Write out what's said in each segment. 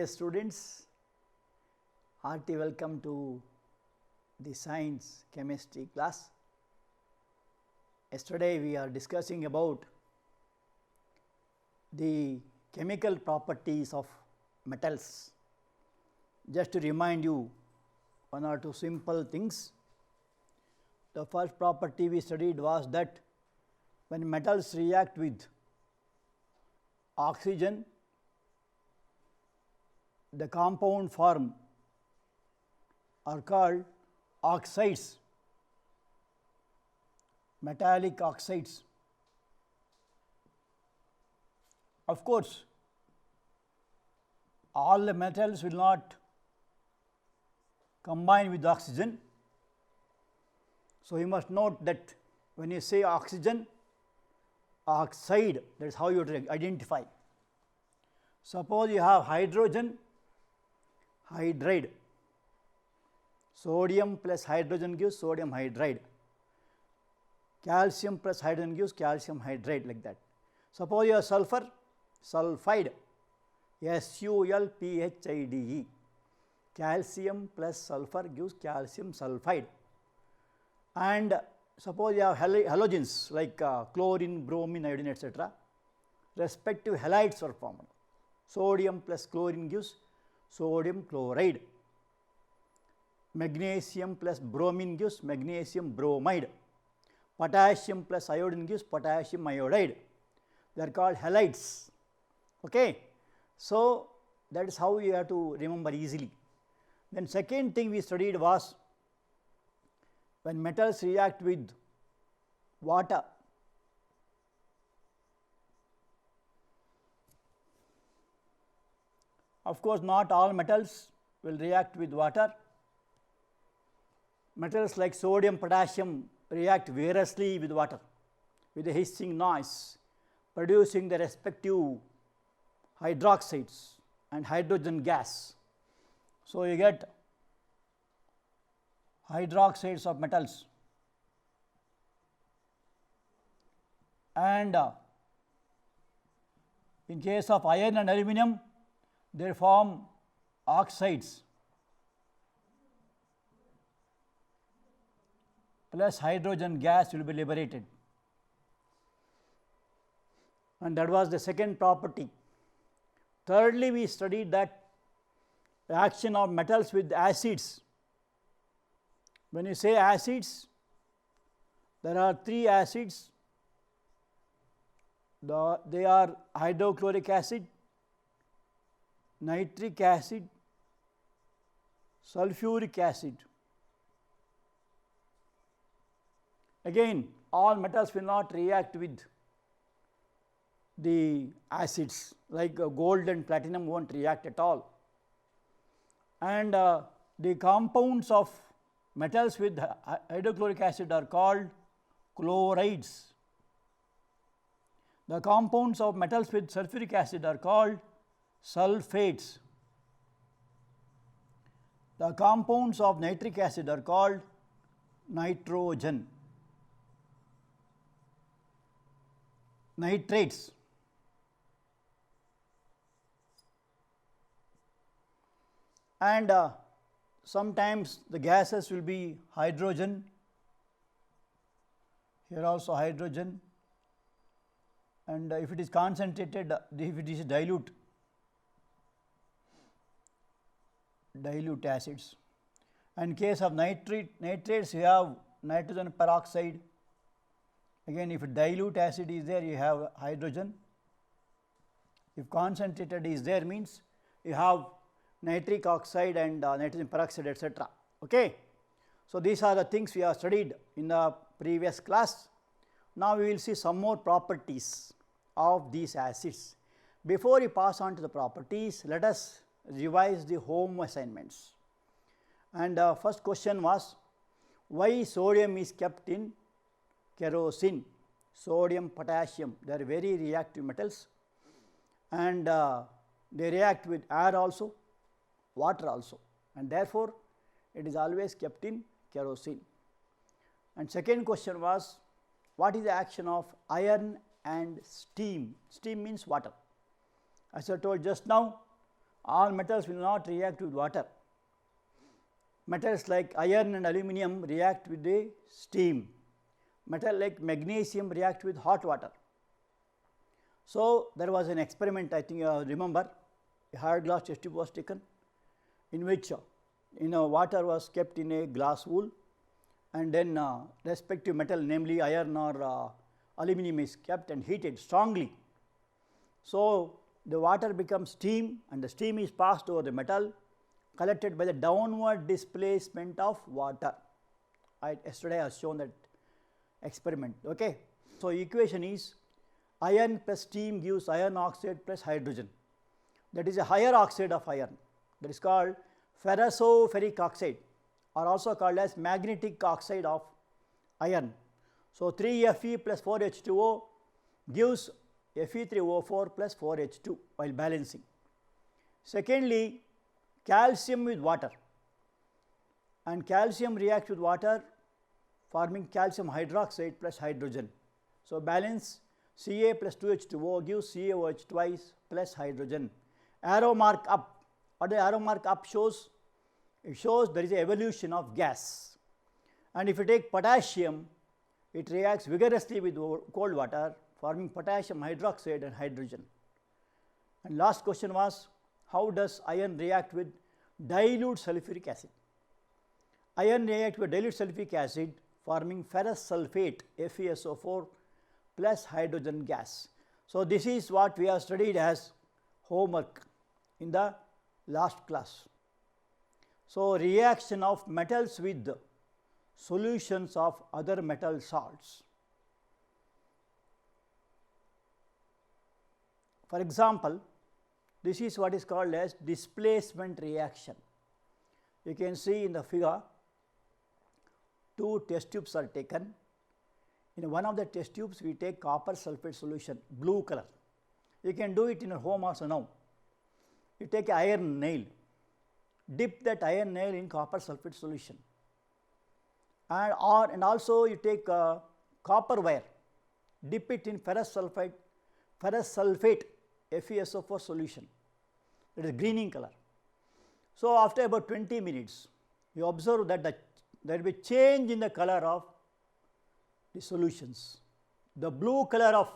dear students, hearty welcome to the science chemistry class. Yesterday we are discussing about the chemical properties of metals. Just to remind you one or two simple things. The first property we studied was that when metals react with oxygen, the compound form are called oxides, metallic oxides. Of course, all the metals will not combine with oxygen. So, you must note that when you say oxygen, oxide, that is how you identify. Suppose you have hydrogen, hydride, sodium plus hydrogen gives sodium hydride, calcium plus hydrogen gives calcium hydride, like that. Suppose you have sulfur, sulphide, SULPHIDE, calcium plus sulfur gives calcium sulphide. And suppose you have halogens like chlorine, bromine, iodine, etc. Respective halides are formed. Sodium plus chlorine gives sodium chloride. Magnesium plus bromine gives magnesium bromide. Potassium plus iodine gives potassium iodide. They are called halides. Okay. So, that is how you have to remember easily. Then second thing we studied was when metals react with water. Of course, not all metals will react with water. Metals like sodium, potassium react variously with water with a hissing noise, producing the respective hydroxides and hydrogen gas. So, you get hydroxides of metals, and in case of iron and aluminum, they form oxides plus hydrogen gas will be liberated, and that was the second property. Thirdly, we studied that reaction of metals with acids. When you say acids, there are three acids. They are hydrochloric acid, nitric acid, sulfuric acid. Again, all metals will not react with the acids, like gold and platinum won't react at all. And the compounds of metals with hydrochloric acid are called chlorides. The compounds of metals with sulfuric acid are called sulfates. The compounds of nitric acid are called nitrogen, nitrates. And sometimes the gases will be hydrogen, here also hydrogen, and if it is concentrated, if it is dilute acids. And in case of nitrates, you have nitrogen peroxide. Again, if dilute acid is there, you have hydrogen. If concentrated is there, means you have nitric oxide and nitrogen peroxide, etc. Okay. So, these are the things we have studied in the previous class. Now, we will see some more properties of these acids. Before we pass on to the properties, let us revise the home assignments. And first question was, why sodium is kept in kerosene? Sodium, potassium, they are very reactive metals, and they react with air also, water also, and therefore, it is always kept in kerosene. And second question was, what is the action of iron and steam? Steam means water. As I told just now, all metals will not react with water. Metals like iron and aluminum react with the steam. Metal like magnesium react with hot water. So, there was an experiment, I think you remember, a hard glass test tube was taken, in which water was kept in a glass bowl, and then respective metal, namely iron or aluminum, is kept and heated strongly. So, the water becomes steam, and the steam is passed over the metal, collected by the downward displacement of water. Yesterday I have shown that experiment. Okay. So, equation is iron plus steam gives iron oxide plus hydrogen, that is a higher oxide of iron, that is called ferroso-ferric oxide, or also called as magnetic oxide of iron. So, 3Fe plus 4H2O gives Fe3O4 plus 4H2 while balancing. Secondly, calcium with water, and calcium reacts with water forming calcium hydroxide plus hydrogen. So, balance Ca plus 2H2O gives CaOH twice plus hydrogen. Arrow mark up. What the arrow mark up shows? It shows there is an evolution of gas. And if you take potassium, it reacts vigorously with cold water, forming potassium hydroxide and hydrogen. And last question was, how does iron react with dilute sulfuric acid? Iron reacts with dilute sulfuric acid, forming ferrous sulfate FeSO4 plus hydrogen gas. So, this is what we have studied as homework in the last class. So, reaction of metals with solutions of other metal salts. For example, this is what is called as displacement reaction. You can see in the figure, two test tubes are taken. In one of the test tubes, we take copper sulfate solution, blue color. You can do it in your home also now. You take an iron nail, dip that iron nail in copper sulfate solution, and also you take copper wire, dip it in ferrous sulfate FeSO4 solution, it is greening color. So, after about 20 minutes, you observe that there will be change in the color of the solutions. The blue color of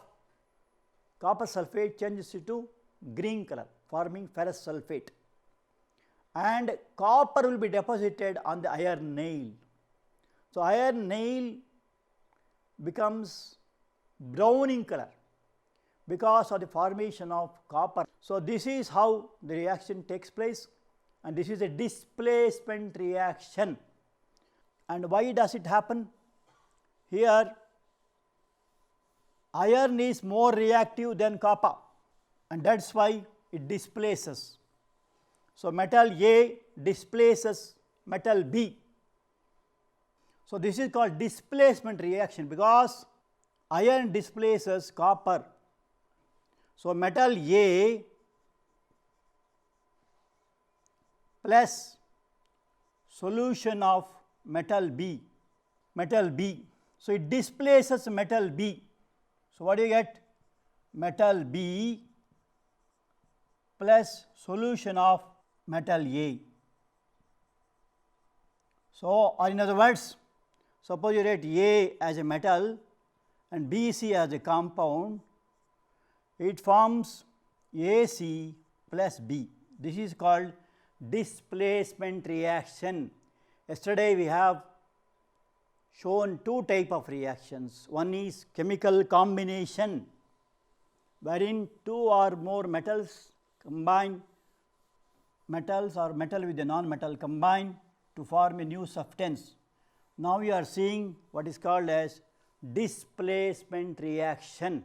copper sulfate changes to green color, forming ferrous sulfate, and copper will be deposited on the iron nail. So, iron nail becomes brown in color because of the formation of copper. So, this is how the reaction takes place, and this is a displacement reaction. And why does it happen? Here iron is more reactive than copper, and that is why it displaces. So, metal A displaces metal B. So, this is called displacement reaction because iron displaces copper. So, metal A plus solution of metal B. So, it displaces metal B. So, what do you get? Metal B plus solution of metal A. So, or in other words, suppose you write A as a metal and BC as a compound, it forms AC plus B. This is called displacement reaction. Yesterday we have shown two types of reactions. One is chemical combination, wherein two or more metals combine, metals or metal with a non-metal combine to form a new substance. Now we are seeing what is called as displacement reaction.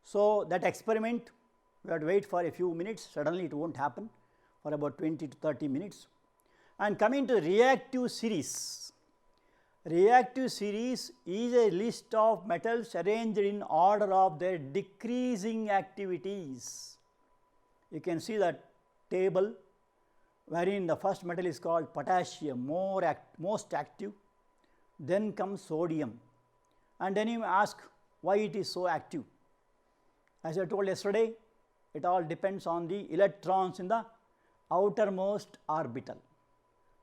So, that experiment we have to wait for a few minutes, suddenly it will not happen for about 20 to 30 minutes. And coming to reactive series. Reactive series is a list of metals arranged in order of their decreasing activities. You can see that table wherein the first metal is called potassium, most active, then comes sodium, and then you ask why it is so active. As I told yesterday, it all depends on the electrons in the outermost orbital.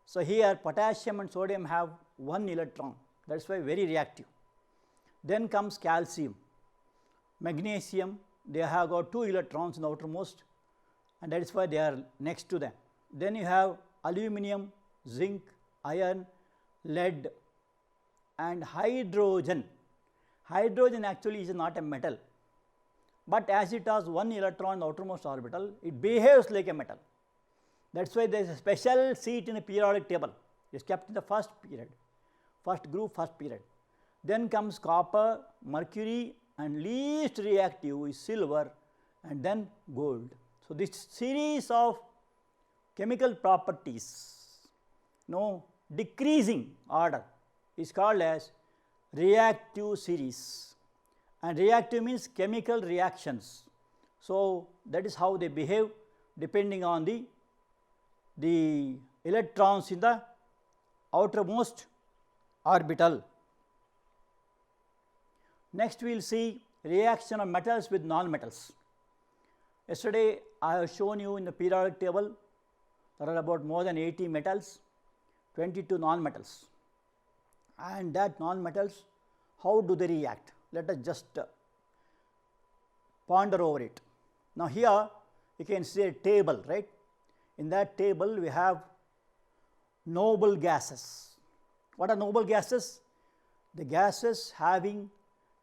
So, here potassium and sodium have one electron, that is why very reactive. Then comes calcium, magnesium, they have got two electrons in the outermost, and that is why they are next to them. Then you have aluminum, zinc, iron, lead and hydrogen. Hydrogen actually is not a metal, but as it has one electron in the outermost orbital, it behaves like a metal. That is why there is a special seat in the periodic table. It is kept in the first period, first group, first period. Then comes copper, mercury, and least reactive is silver, and then gold. So, this series of chemical properties, decreasing order is called as reactive series, and reactive means chemical reactions. So, that is how they behave depending on the electrons in the outermost orbital. Next we will see reaction of metals with non-metals. Yesterday I have shown you in the periodic table there are about more than 80 metals, 22 non-metals, and that non-metals, how do they react? Let us just ponder over it. Now, here you can see a table, right? In that table we have noble gases. What are noble gases? The gases having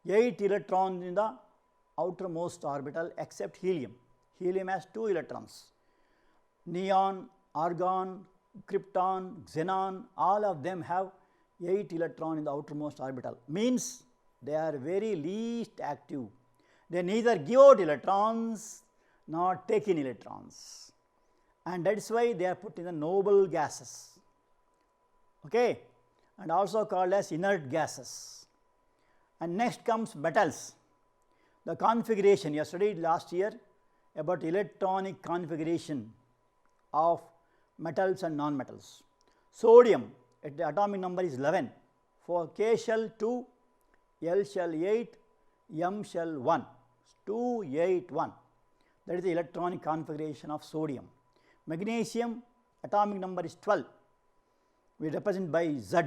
8 electrons in the outermost orbital except helium. Helium has 2 electrons. Neon, argon, krypton, xenon, all of them have 8 electrons in the outermost orbital. Means they are very least active. They neither give out electrons nor take in electrons, and that is why they are put in the noble gases, okay, and also called as inert gases. And next comes metals. The configuration, yesterday last year about electronic configuration of metals and non-metals. Sodium, the atomic number is 11, for K shell 2, L shell 8, M shell 1, 281, that is the electronic configuration of sodium. Magnesium, atomic number is 12, we represent by Z.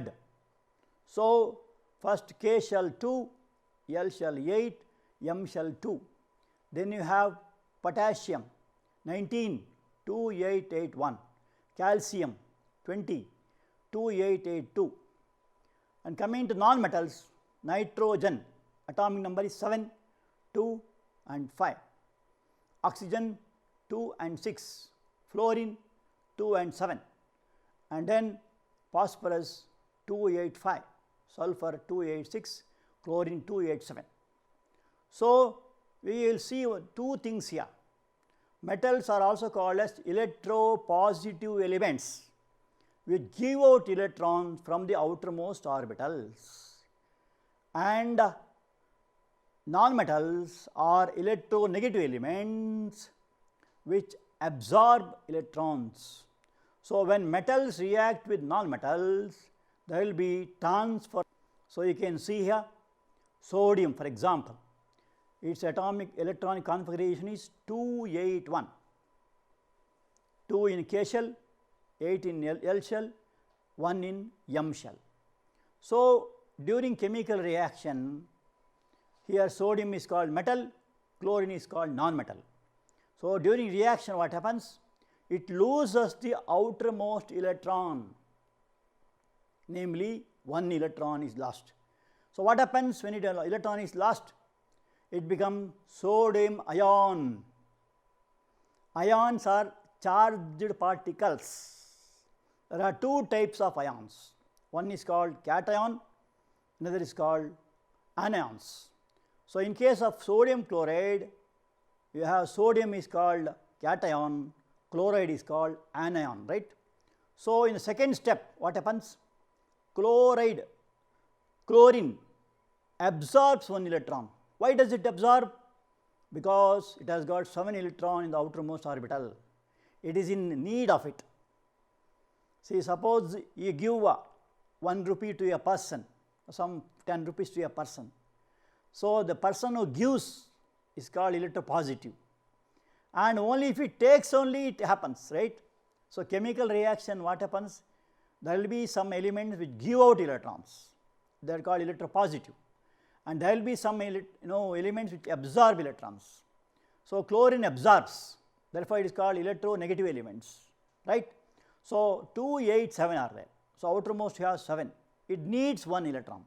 So, first K shell 2, L shell 8, M shell 2. Then you have potassium 19, 2881, calcium 20, 2882. And coming to non-metals, nitrogen, atomic number is 7, 2 and 5, oxygen 2 and 6, fluorine 2 and 7, and then phosphorus 285, sulfur 286, chlorine 287. So, we will see two things here. Metals are also called as electropositive elements which give out electrons from the outermost orbitals, and non-metals are electronegative elements which absorb electrons. So, when metals react with non-metals, there will be transfer. So, you can see here sodium, for example, its atomic electronic configuration is 281, 2 in K shell, 8 in L shell, 1 in M shell. So, during chemical reaction, here sodium is called metal, chlorine is called non-metal. So, during reaction what happens? It loses the outermost electron, namely 1 electron is lost. So, what happens when electron is lost? It becomes sodium ion. Ions are charged particles. There are two types of ions. One is called cation, another is called anions. So, in case of sodium chloride, you have sodium is called cation, chloride is called anion, right. So, in the second step, what happens? Chlorine absorbs 1 electron. Why does it absorb? Because it has got 7 electrons in the outermost orbital. It is in need of it. See, suppose you give 1 rupee to a person, some 10 rupees to a person. So, the person who gives is called electropositive, and only if it takes only it happens, right. So, chemical reaction what happens? There will be some elements which give out electrons, they are called electropositive, and there will be some elements which absorb electrons. So, chlorine absorbs, therefore, it is called electronegative elements, right. So, 2, 8, 7 are there. So, outermost has 7, it needs 1 electron.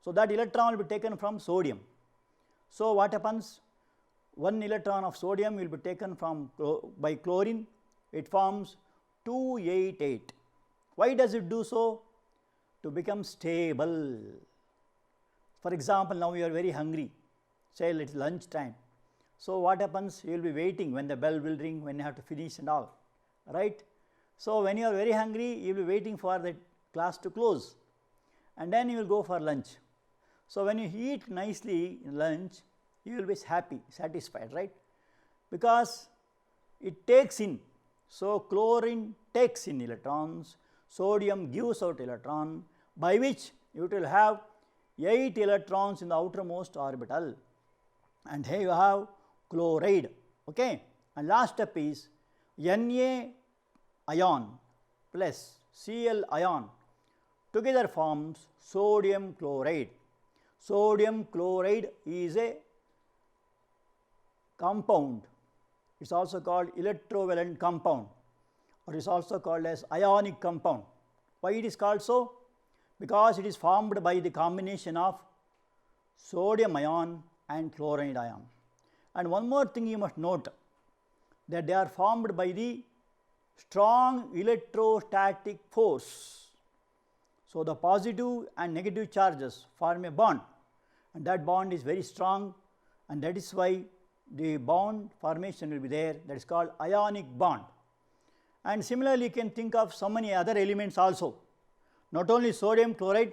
So, that electron will be taken from sodium. So, what happens? 1 electron of sodium will be taken from by chlorine, it forms 288. Why does it do so? To become stable. For example, now you are very hungry, say it is lunch time. So, what happens? You will be waiting when the bell will ring, when you have to finish and all, right. So, when you are very hungry, you will be waiting for the class to close, and then you will go for lunch. So, when you eat nicely in lunch, you will be happy, satisfied, right, because it takes in. So, chlorine takes in electrons, sodium gives out electron, by which you will have 8 electrons in the outermost orbital, and here you have chloride, okay. And last step is Na ion plus Cl ion together forms sodium chloride. Sodium chloride is a compound, it is also called electrovalent compound, or it is also called as ionic compound. Why it is called so? Because it is formed by the combination of sodium ion and chloride ion. And one more thing you must note, that they are formed by the strong electrostatic force. So, the positive and negative charges form a bond, and that bond is very strong, and that is why the bond formation will be there, that is called ionic bond. And similarly, you can think of so many other elements also, not only sodium chloride,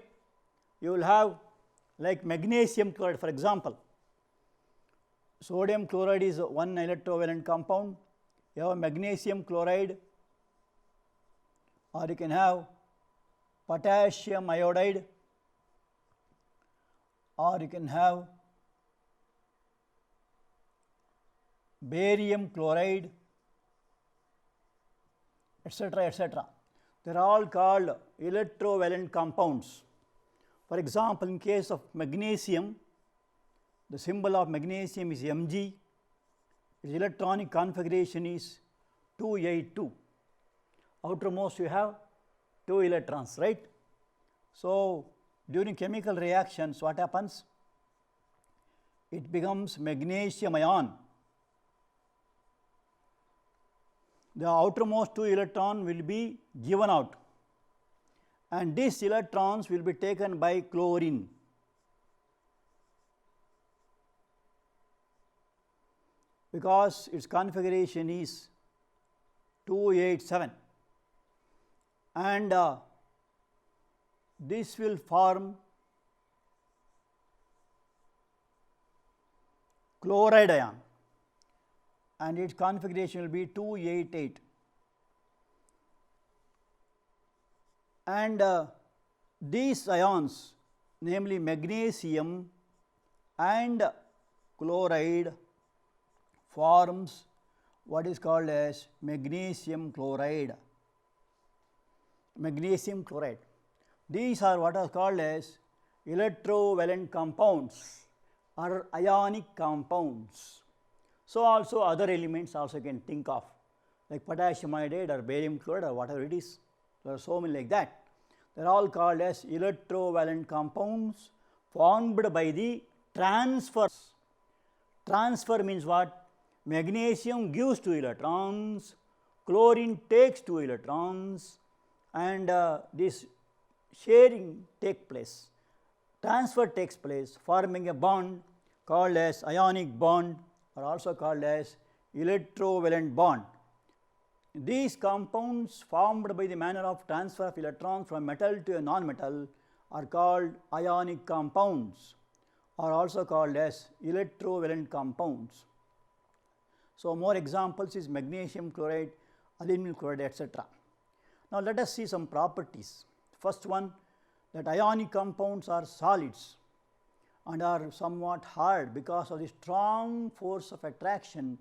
you will have like magnesium chloride, for example. Sodium chloride is one electrovalent compound, you have magnesium chloride, or you can have potassium iodide, or you can have barium chloride, etc., etc. They are all called electrovalent compounds. For example, in case of magnesium, the symbol of magnesium is Mg, its electronic configuration is 282. Outermost you have 2 electrons, right. So, during chemical reactions what happens? It becomes magnesium ion. The outermost 2 electrons will be given out, and these electrons will be taken by chlorine. Because its configuration is 287, and this will form chloride ion, and its configuration will be 288. And these ions, namely magnesium and chloride, forms what is called as magnesium chloride. Magnesium chloride. These are what are called as electrovalent compounds or ionic compounds. So, also other elements also you can think of, like potassium iodide or barium chloride or whatever it is. There are so many like that. They are all called as electrovalent compounds formed by the transfer. Transfer means what? Magnesium gives 2 electrons, chlorine takes 2 electrons, and this sharing takes place. Transfer takes place, forming a bond called as ionic bond, or also called as electrovalent bond. These compounds formed by the manner of transfer of electrons from metal to a non-metal are called ionic compounds, or also called as electrovalent compounds. So, more examples is magnesium chloride, aluminum chloride, etc. Now, let us see some properties. First one, that ionic compounds are solids and are somewhat hard because of the strong force of attraction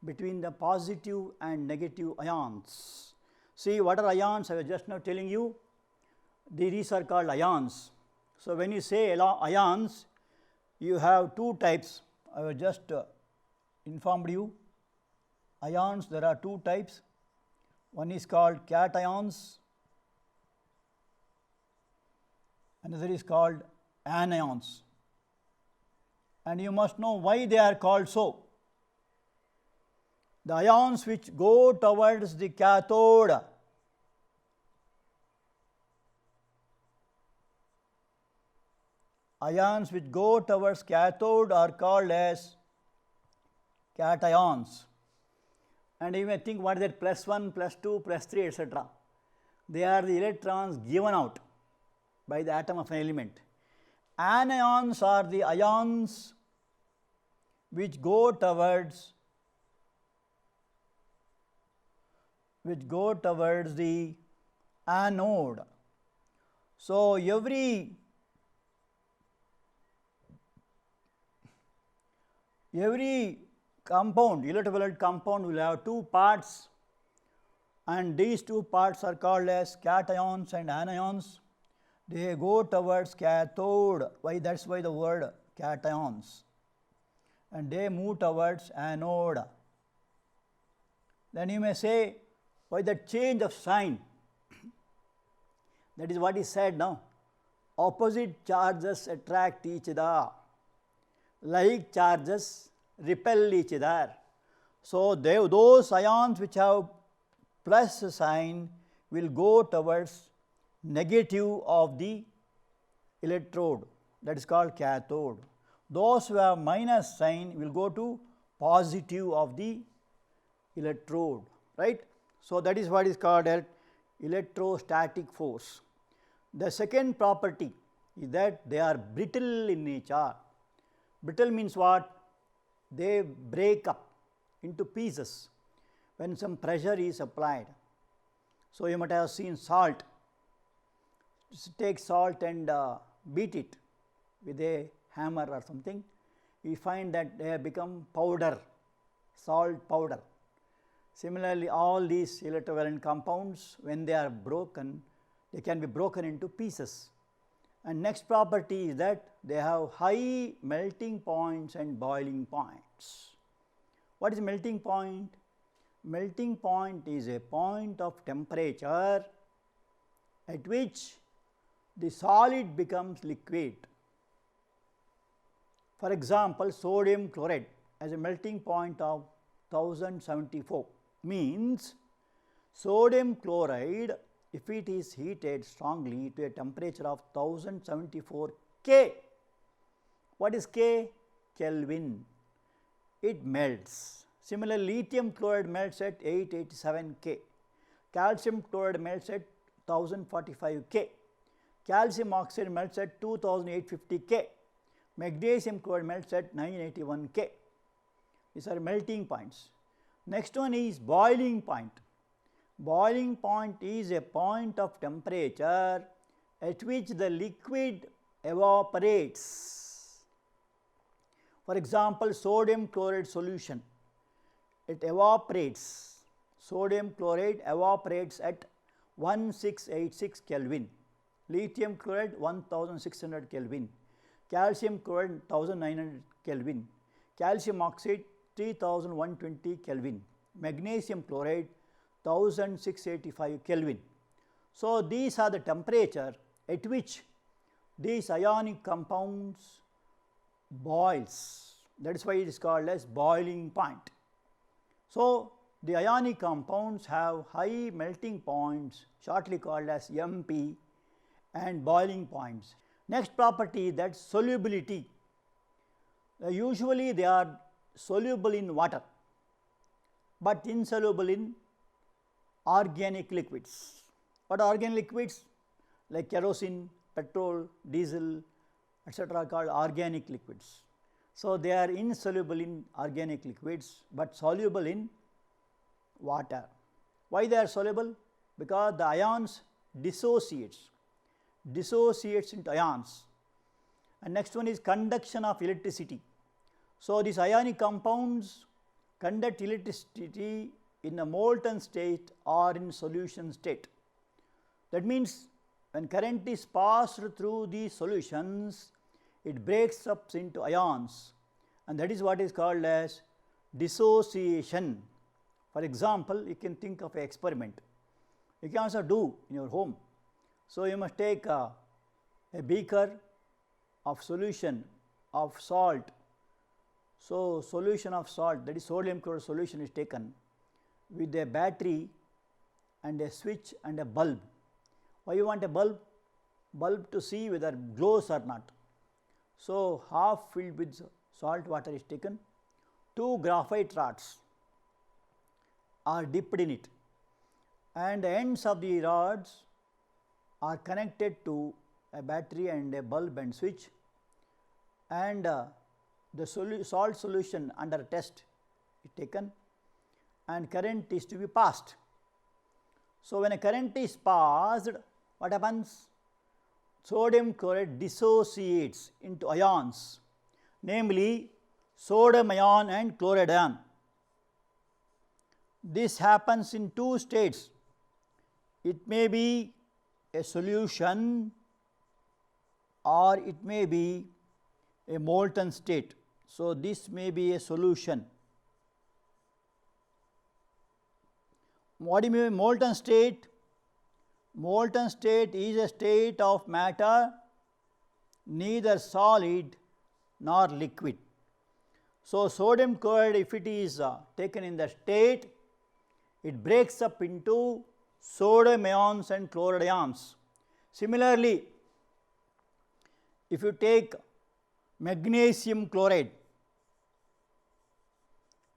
between the positive and negative ions. See, what are ions? I was just now telling you, these are called ions. So, when you say ions, you have two types. I was just informed you. Ions, there are two types. One is called cations, another is called anions. And you must know why they are called so. The ions which go towards the cathode are called as cations. And you may think, what is that, +1, +2, +3, etc. They are the electrons given out by the atom of an element. Anions are the ions which go towards the anode. So, every compound, electrovalent compound, will have two parts, and these two parts are called as cations and anions. They go towards cathode. Why? That is why the word cations. And they move towards anode. Then you may say, why the change of sign? That is what is said now. Opposite charges attract each other. Like charges repel each other. So, those ions which have plus sign will go towards negative of the electrode, that is called cathode. Those who have minus sign will go to positive of the electrode, right. So, that is what is called as electrostatic force. The second property is that they are brittle in nature. Brittle means what? They break up into pieces when some pressure is applied. So, you might have seen salt. Take salt and beat it with a hammer or something, you find that they have become powder, salt powder. Similarly, all these electrovalent compounds, when they are broken, they can be broken into pieces. And next property is that they have high melting points and boiling points. What is melting point? Melting point is a point of temperature at which the solid becomes liquid. For example, sodium chloride has a melting point of 1074, means sodium chloride, if it is heated strongly to a temperature of 1074 K, what is K? Kelvin, it melts. Similarly, lithium chloride melts at 887 K, calcium chloride melts at 1045 K, calcium oxide melts at 2850 K, magnesium chloride melts at 981 K. These are melting points. Next one is boiling point. Boiling point is a point of temperature at which the liquid evaporates. For example, sodium chloride solution, it evaporates. Sodium chloride evaporates at 1686 Kelvin, lithium chloride 1600 Kelvin, calcium chloride 1900 Kelvin, calcium oxide 3120 Kelvin, magnesium chloride 1685 Kelvin. So, these are the temperature at which these ionic compounds boils, that is why it is called as boiling point. So, the ionic compounds have high melting points, shortly called as MP, and boiling points. Next property is that solubility. Usually they are soluble in water, but insoluble in organic liquids. What are organic liquids? Like kerosene, petrol, diesel, etc. are called organic liquids. So, they are insoluble in organic liquids, but soluble in water. Why they are soluble? Because the ions dissociates into ions. And next one is conduction of electricity. So, these ionic compounds conduct electricity in a molten state or in solution state. That means when current is passed through these solutions, it breaks up into ions, and that is what is called as dissociation. For example, you can think of an experiment. You can also do in your home. So, you must take a beaker of solution of salt. So, solution of salt, that is sodium chloride solution, is taken with a battery and a switch and a bulb. Why you want a bulb? Bulb to see whether it glows or not. So, half filled with salt water is taken, 2 graphite rods are dipped in it, and the ends of the rods are connected to a battery and a bulb and switch, and the salt solution under test is taken and current is to be passed. So, when a current is passed, what happens? Sodium chloride dissociates into ions, namely sodium ion and chloride ion. This happens in 2 states. It may be a solution or it may be a molten state. So, this may be a solution. What do you mean molten state? Molten state is a state of matter neither solid nor liquid. So, sodium chloride, if it is taken in the state, it breaks up into sodium ions and chloride ions. Similarly, if you take magnesium chloride,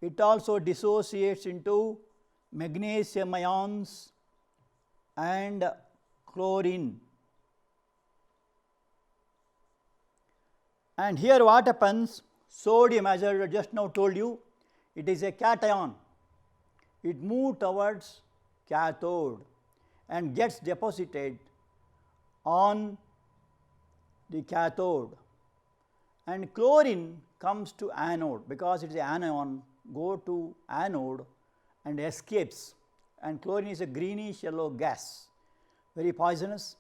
it also dissociates into magnesium ions and chlorine. And here what happens? Sodium, as I just now told you, it is a cation. It moves towards cathode and gets deposited on the cathode, and chlorine comes to anode because it is an anion, go to anode and escapes, and chlorine is a greenish yellow gas, very poisonous,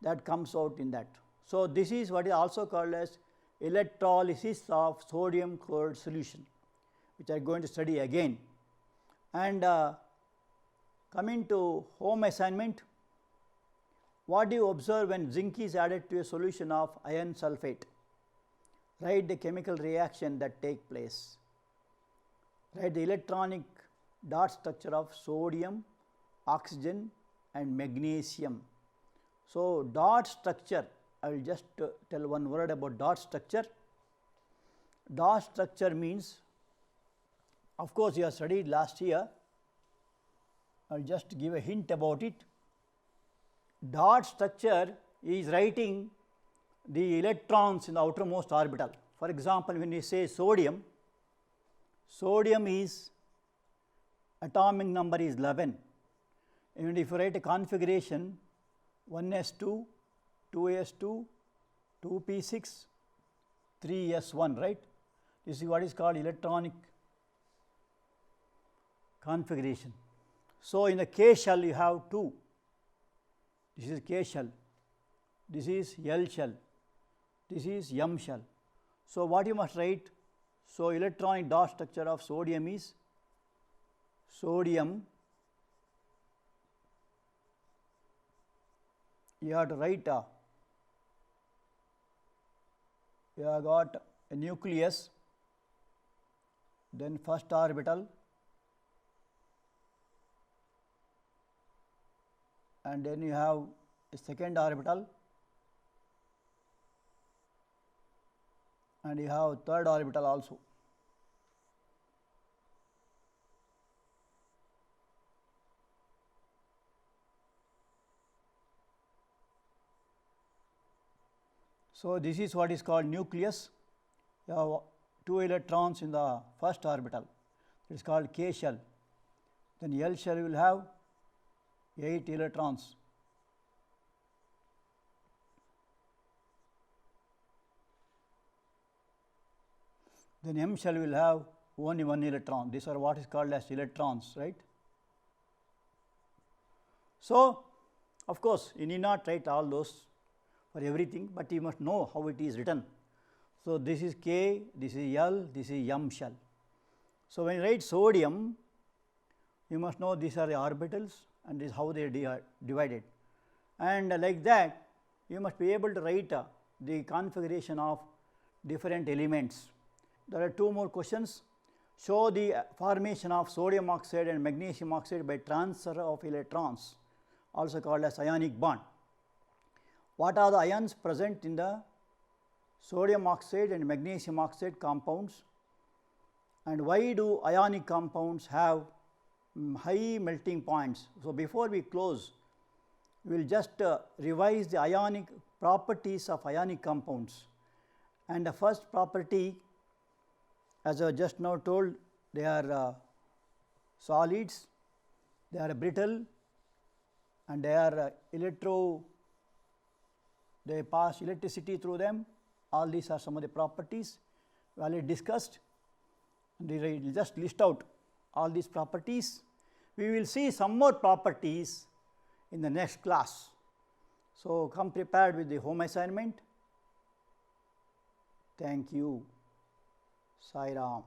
that comes out in that. So, this is what is also called as electrolysis of sodium chloride solution, which I am going to study again. And coming to home assignment, what do you observe when zinc is added to a solution of iron sulphate? Write the chemical reaction that takes place. Write the electronic dot structure of sodium, oxygen and magnesium. So, dot structure, I will just tell one word about dot structure. Dot structure means, of course, you have studied last year. I will just give a hint about it. Dot structure is writing the electrons in the outermost orbital. For example, when we say sodium, sodium is atomic number is 11, and if you write a configuration 1s2, 2s2, 2p6, 3s1, right? This is what is called electronic configuration. So, in the K shell you have 2, this is K shell, this is L shell, this is M shell. So, what you must write? So, electronic dot structure of sodium is sodium, you have to write you have got a nucleus, then first orbital, and then you have a second orbital, and you have third orbital also. So, this is what is called nucleus. You have 2 electrons in the first orbital, it is called K shell. Then L shell will have 8 electrons. Then M shell will have only one electron. These are what is called as electrons, right. So, of course, you need not write all those for everything, but you must know how it is written. So, this is K, this is L, this is M shell. So, when you write sodium, you must know these are the orbitals and this is how they are divided, and like that you must be able to write the configuration of different elements. There are two more questions. Show the formation of sodium oxide and magnesium oxide by transfer of electrons, also called as ionic bond. What are the ions present in the sodium oxide and magnesium oxide compounds, and why do ionic compounds have high melting points? So, before we close, we will just revise the ionic properties of ionic compounds. And the first property, as I just now told, they are solids, they are brittle, and they are they pass electricity through them. All these are some of the properties we already discussed. We will just list out all these properties. We will see some more properties in the next class. So, come prepared with the home assignment. Thank you. Sai Ram.